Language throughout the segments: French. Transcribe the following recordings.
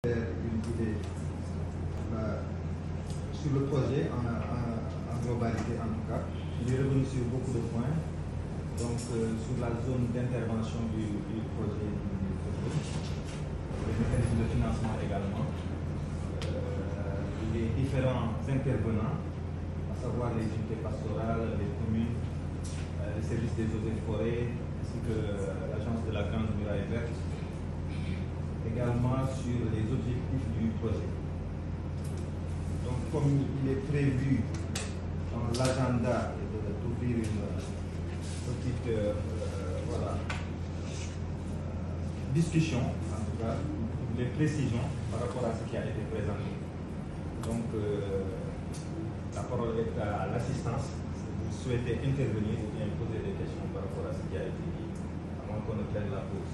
Une idée sur le projet en globalité en tout cas. Il est revenu sur beaucoup de points. Donc sur la zone d'intervention du projet, les mécanismes de financement également, les différents intervenants, à savoir les unités pastorales, les communes, les services des eaux et forêts, ainsi que l'agence de la Grande Muraille Verte, également sur les objectifs du projet. Donc comme il est prévu dans l'agenda d'ouvrir une petite discussion, en tout cas, les précisions par rapport à ce qui a été présenté. Donc la parole est à l'assistance. Si vous souhaitez intervenir ou bien poser des questions par rapport à ce qui a été dit, avant qu'on ne prenne la pause.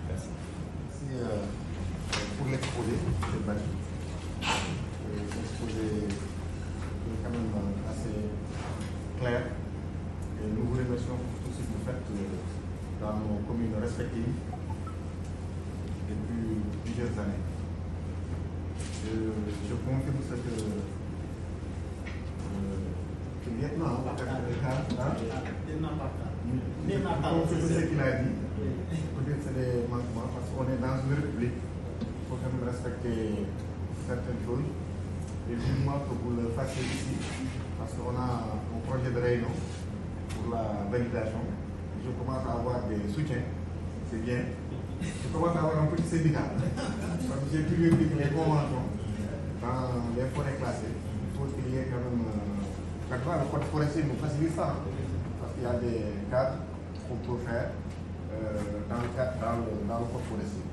Merci. Pour l'exposé, c'est bâti. L'exposé est quand même assez clair. Et nous vous remercions pour tout ce que vous faites dans nos communes respectives depuis plusieurs années. Je confirme ce que ce qu'il a dit. Peut-être c'est des manquements parce qu'on est dans une république. Il faut quand même respecter certaines choses. Et vivement que vous le fassiez ici, parce qu'on a un projet de réunion pour la validation. Je commence à avoir des soutiens. C'est bien. Je commence à avoir un petit syndicat. Parce que j'ai pu vérifier que les conventions dans les forêts classées, il faut qu'il y ait quand même. Le code forestier nous facilite ça. Parce qu'il y a des cadres qu'on peut faire dans le code forestier.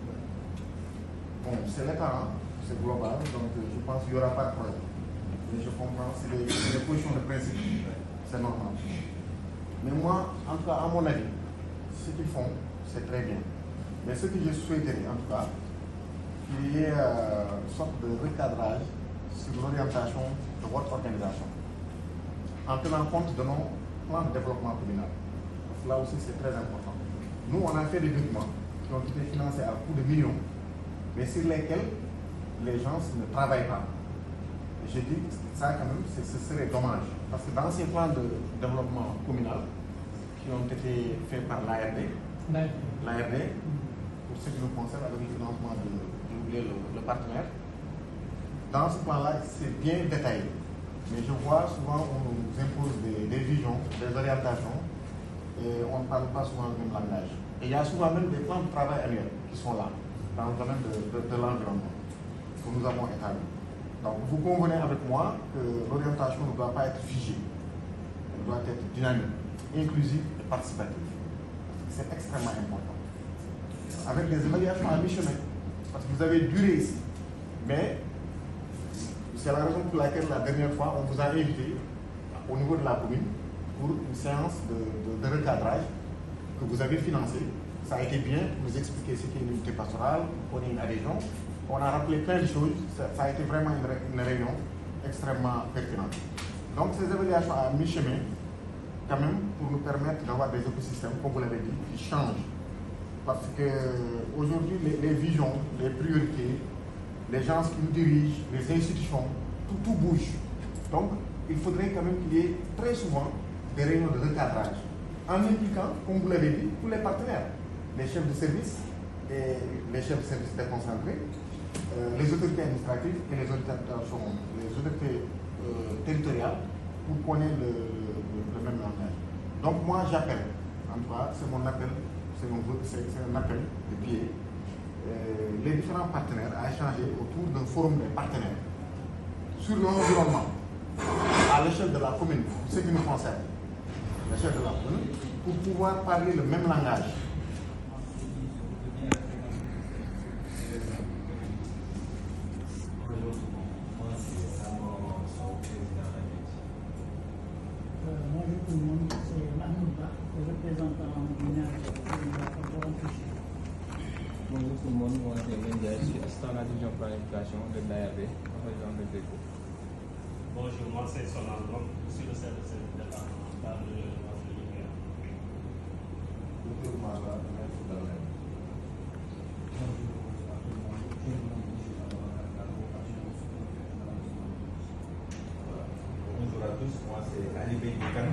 Bon, c'est l'État, c'est global, donc je pense qu'il n'y aura pas de problème. Mais je comprends, c'est des positions de principe, c'est normal. Mais moi, en tout cas, à mon avis, ce qu'ils font, c'est très bien. Mais ce que je souhaiterais, en tout cas, qu'il y ait une sorte de recadrage sur l'orientation de votre organisation, en tenant compte de nos plans de développement communal. Parce que là aussi, c'est très important. Nous, on a fait des documents qui ont été financés à coût de millions, mais sur lesquels les gens ne travaillent pas. Et je dis que ça, quand même, ce serait dommage. Parce que dans ces plans de développement communal qui ont été faits par l'ARD, pour ce qui nous concerne, avec le financement le partenaire, dans ce plan-là, c'est bien détaillé. Mais je vois souvent on nous impose des visions, des orientations, et on ne parle pas souvent le même langage. Et il y a souvent même des plans de travail annuels qui sont là, dans le domaine de l'environnement, que nous avons établi. Donc vous convenez avec moi que l'orientation ne doit pas être figée, elle doit être dynamique, inclusive et participative. C'est extrêmement important. Avec des évaluations à mi-chemin, parce que vous avez duré ici, mais c'est la raison pour laquelle la dernière fois, on vous a invité au niveau de la commune pour une séance de recadrage que vous avez financée. Ça a été bien pour nous expliquer ce qu'est une unité pastorale, pour une adhésion. On a rappelé plein de choses. Ça a été vraiment une réunion extrêmement pertinente. Donc ces évaluations à mi-chemin, quand même, pour nous permettre d'avoir des écosystèmes, comme vous l'avez dit, qui changent. Parce qu'aujourd'hui, les visions, les priorités, les gens qui nous dirigent, les institutions, tout bouge. Donc, il faudrait quand même qu'il y ait très souvent des réunions de recadrage, en impliquant, comme vous l'avez dit, tous les partenaires, les chefs de service et les chefs de service déconcentrés, les autorités administratives et les autorités territoriales, pour qu'on ait le même langage. Donc, moi, j'appelle, en tout cas, c'est mon appel, c'est un appel de pied, les différents partenaires à échanger autour d'un forum des partenaires sur l'environnement à l'échelle de la commune, ce qui nous concerne, l'échelle de la commune, pour pouvoir parler le même langage. Bonjour tout le monde, c'est Mahmouda, représentant du Bonjour tout le monde, moi c'est Mendia, je suis assistant à la division planification de l'ARD, région de Déco. Bonjour, moi c'est Sonan, je suis le service départemental de notre lumière. Bonjour, moi c'est Ali Bendikan,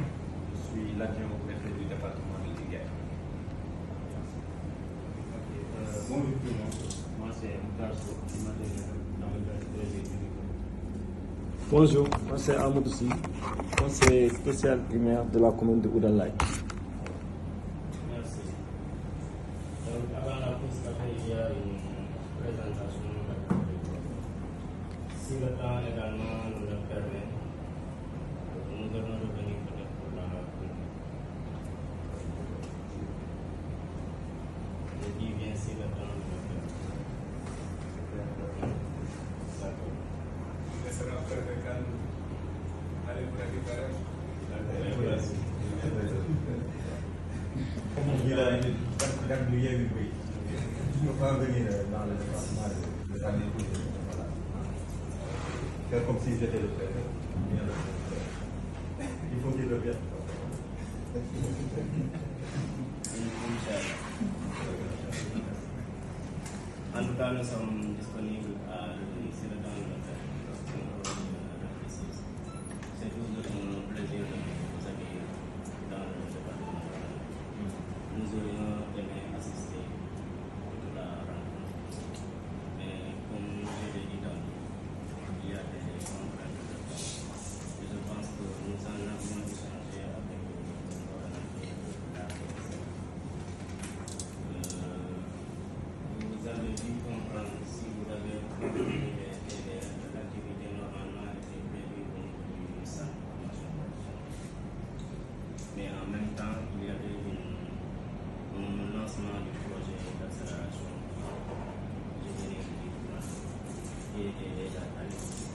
je suis l'adjoint au préfet du département de Linguère. Bonjour tout le monde, moi c'est Moutarso, je m'intègre dans le projet du Bonjour, moi c'est Amadou Sy, conseiller spécial primaire de la commune de Oudalaye. Merci. Donc avant la pause café, il y a une présentation de la commune. Si le temps également nous le permet, nous allons revenir peut-être pour la commune. Je dis bien si le temps nous le permet. D'accord. Comme on dit là, il y a eu oui. Je ne peux pas venir dans le département de l'année. Voilà. Faire comme si j'étais le préfet. Il faut qu'il revienne. En tout cas, nous sommes disponibles à revenir sur le temps de la fête. C'est toujours un plaisir de vous accueillir dans le département. Nous aurions aimé assister à toute la rencontre. Mais comme je l'ai dit tantôt, il y a des contraintes de temps. Et je pense que nous en avons échangé avec vous avez dû comprendre si vous avez l'activité normalement été prévue au niveau du centre de formation professionnelle. Mais en même temps, il y avait un lancement du projet d'accélération générique du plan qui était déjà réalisé.